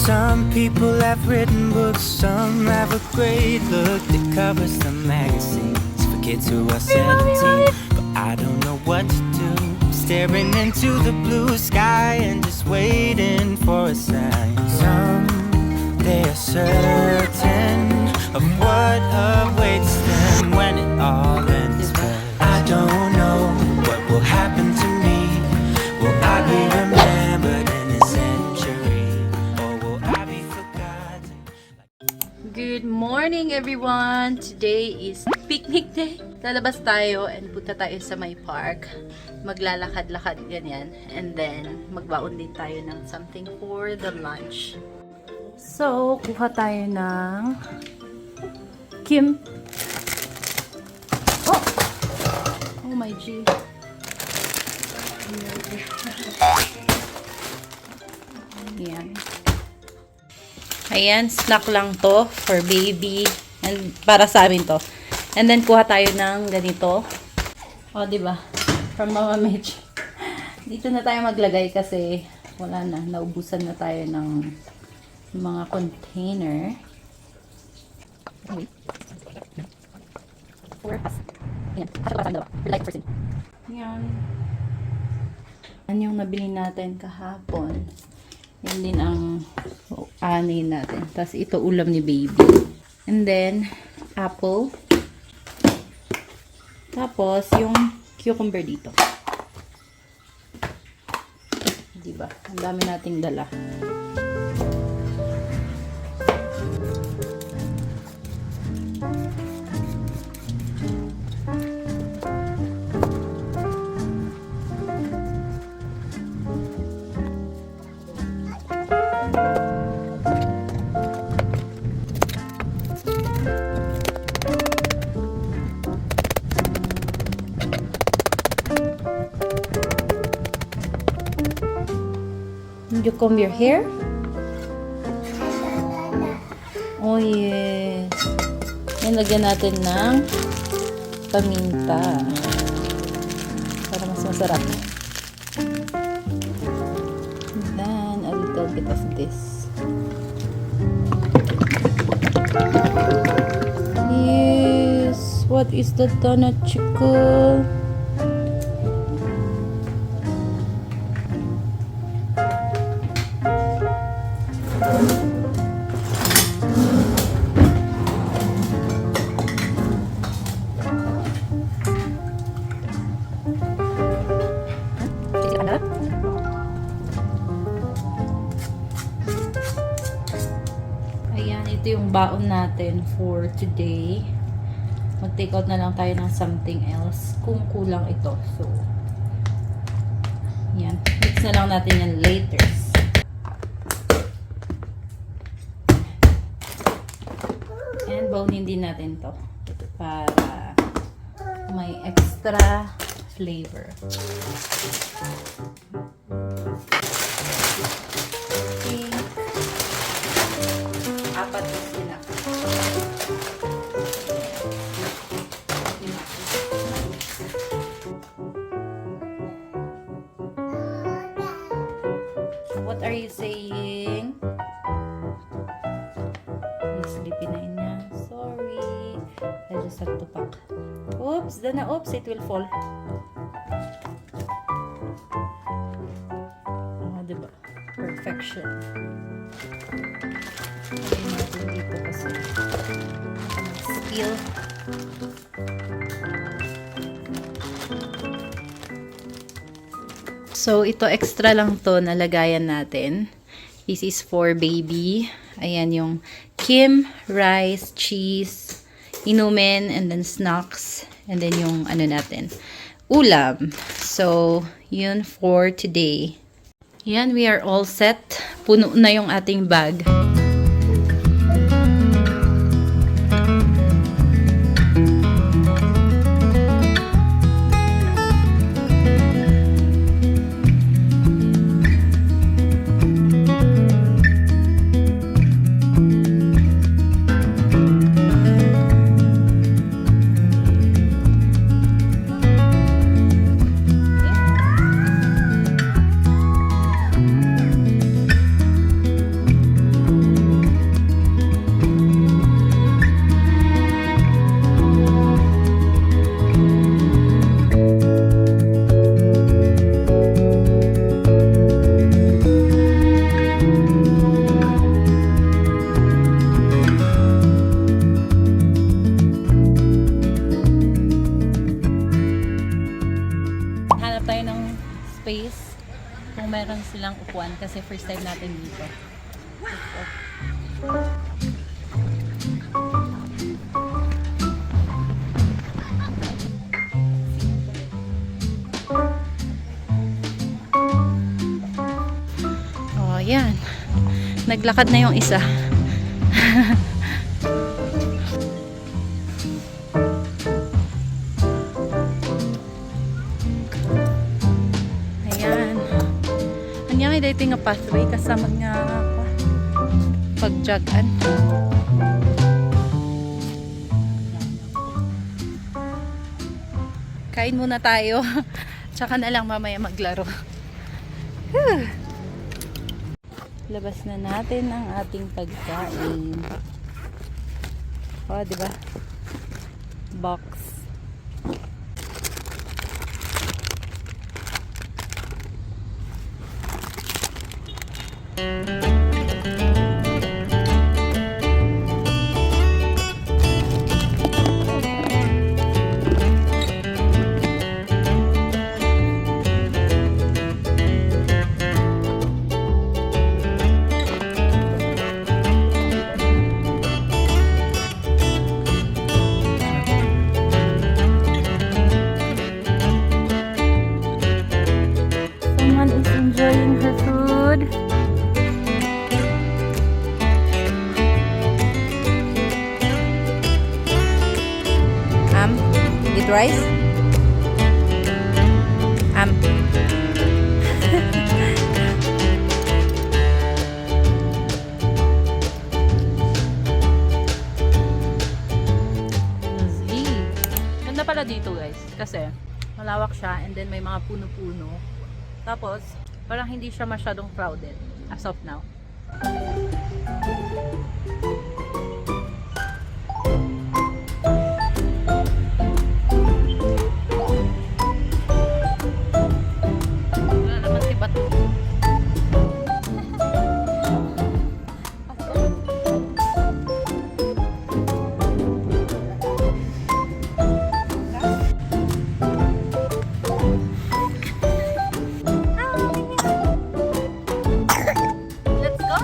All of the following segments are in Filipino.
Some people have written books, some have a great look that covers the magazines for kids who are 17. But I don't know what to do, staring into the blue sky and just waiting for a sign. Some, they are certain of what awaits them when it all ends. But I don't know what will happen to me. Will I be remembered in a century, or will I be forgotten? Good morning everyone! Today is picnic day. Lalabas tayo and punta tayo sa may park. Maglalakad-lakad ganyan. And then, magbaon din tayo ng something for the lunch. So, kuha tayo ng Kim. Oh my G. Ayan. Ayan, snack lang to for baby. And para sa amin to. And then, kuha tayo ng ganito. O, diba? From Mama Mitch. Dito na tayo maglagay kasi wala na. Naubusan na tayo ng mga container. Wait. Ayan. Ayan. Yan yung nabili natin kahapon. Yan din ang aanin natin. Tapos ito ulam ni baby. And then, apple. Tapos, yung cucumber dito. Diba? Ang dami nating dala. You comb your hair? Oh yes. Yan, lagyan natin ng paminta. Para mas masarap. And then, a little bit of this. Yes. What is the donut, chico? Ayan, ito yung baon natin for today. Mag-take out na lang tayo ng something else kung kulang ito. So, yan. Mix na lang natin yan later. And bawnin din natin to para may extra flavor. Apat na sila. What are you saying? He's sleepy na niya. Sorry. I just have to pack. Oops, oops, it will fall. Oh, diba? Perfection. Lagay natin dito kasi skill. So, ito extra lang to na lagayan natin. This is for baby. Ayan yung Kim, rice, cheese, inumin, and then snacks. And then yung ano natin, ulam. So, yun for today. Yan, we are all set. Puno na yung ating bag. kasi first time natin dito. Oh, yan. Naglakad na yung isa. Ayan. Anya nga dito nga pathway kasama nga pagjagan. Kain muna tayo. Tsaka na lang mamaya maglaro. Labas na natin ang ating pagkain. Oh, di ba? Box. Someone is enjoying her food. Eat rice? Ganda pala dito guys, kasi malawak siya and then may mga puno-puno. Tapos, parang hindi siya masyadong crowded as of now. Wala naman si Bato. Let's go.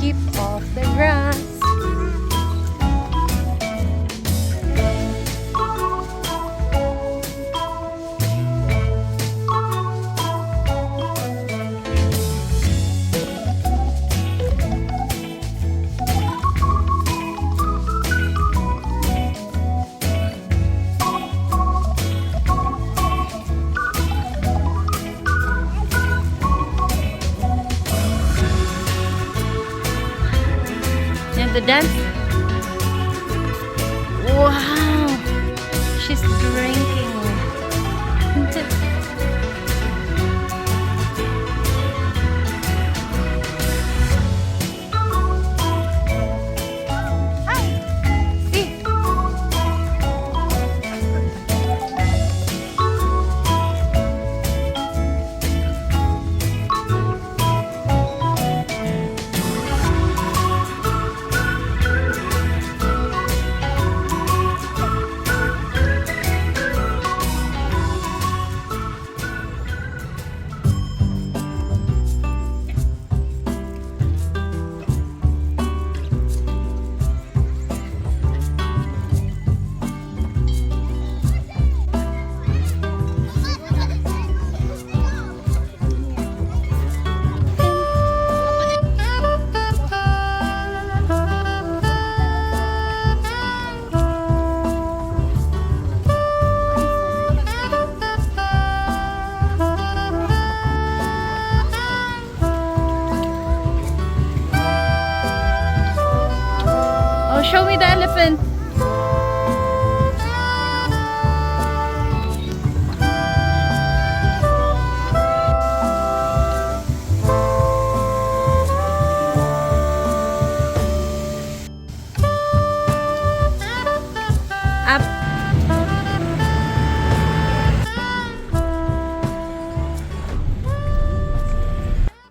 Keep off the grass. And the dance. Wow, she's drinking. Hi. See. show me the elephant. Up.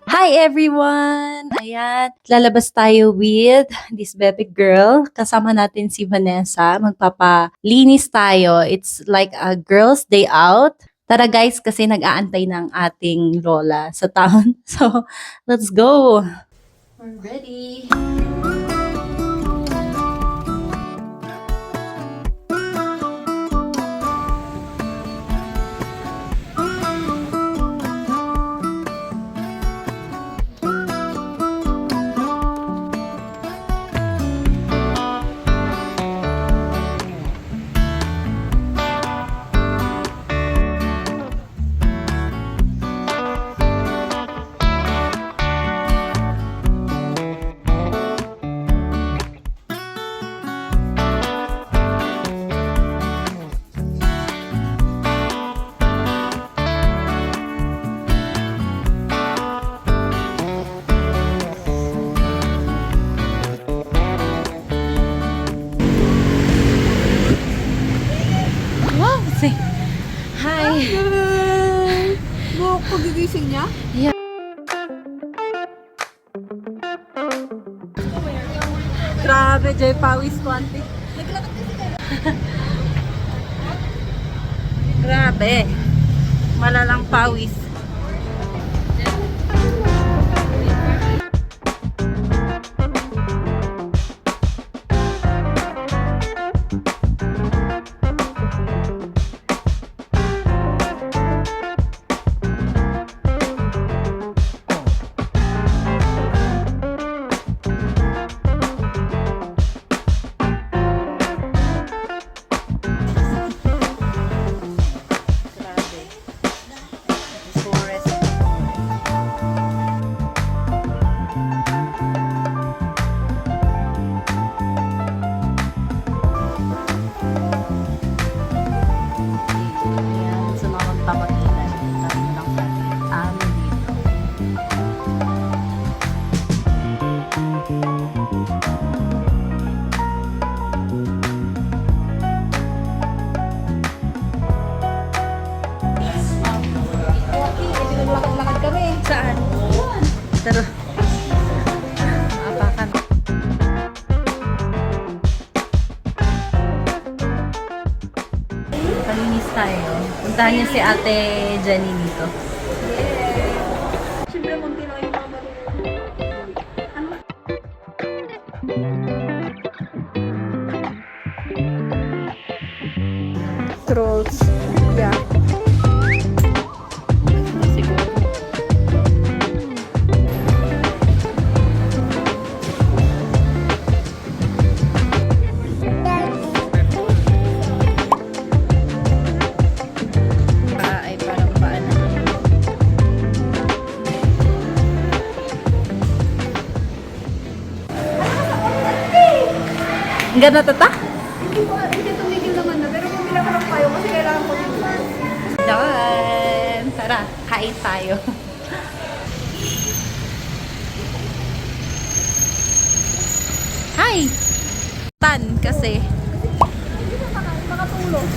Hi everyone! Ayan, lalabas tayo with this baby girl. Kasama natin si Vanessa. Magpapalinis tayo. It's like a girl's day out. Tara guys, kasi nag-aantay ng ating lola sa town. So, let's go! We're ready! Wow! Say hi! Buhok pagigising niya? Grabe, Joy Pawis 20. Grabe. Malalang pawis. Ayan, sa mga magpapagilan. Tabi lang natin. Ano dito? Lakad kami. Saan? Tara. Apakan. Palinis tayo. Puntahan niyo si Ate Jenny dito. Siyempre, munti lang yung mga Trolls. Yeah. Siguro. Ay parang paano. Ang ganda tata? Hindi tumigil naman na. Pero bumila ko lang kayo kasi kailangan ko din. Done! Tara, kain tayo. Hi! Tan kasi. Makatulog.